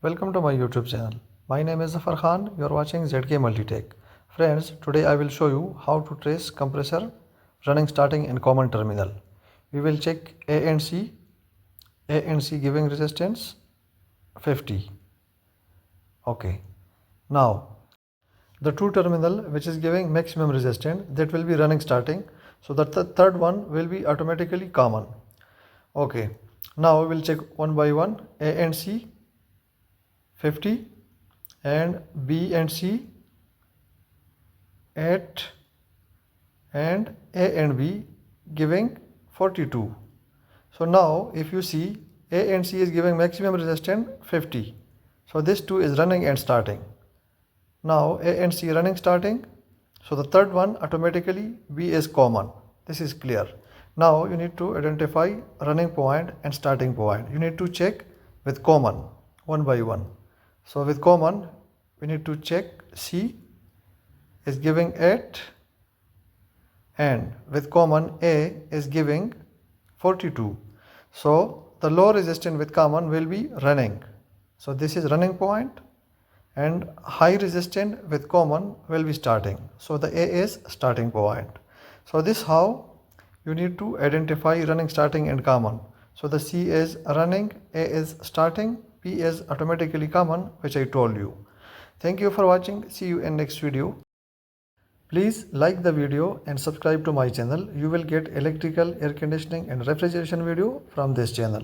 Welcome to my YouTube channel. My name is Zafar Khan. You are watching ZK Multitech. Friends, today I will show you how to trace compressor running starting in common terminal. We will check A and C. A and C giving resistance 50. Okay. Now the two terminal which is giving maximum resistance that will be running starting. So that the third one will be automatically common. Okay. Now we will check one by one. A and C 50 and B and C 8 and A and B giving 42. So now if you see A and C is giving maximum resistance 50. So this two is running and starting. Now A and C running starting. So the third one automatically B is common. This is clear. Now you need to identify running point and starting point. You need to check with common one by one. So with common we need to check C is giving 8 and with common A is giving 42. So the low resistance with common will be running. So this is running point and high resistance with common will be starting. So the A is starting point. So this how you need to identify running, starting and common. So the C is running, A is starting, P is automatically common, which I told you. Thank you for watching. See you in next video. Please like the video and subscribe to my channel. You will get electrical, air conditioning and refrigeration video from this channel.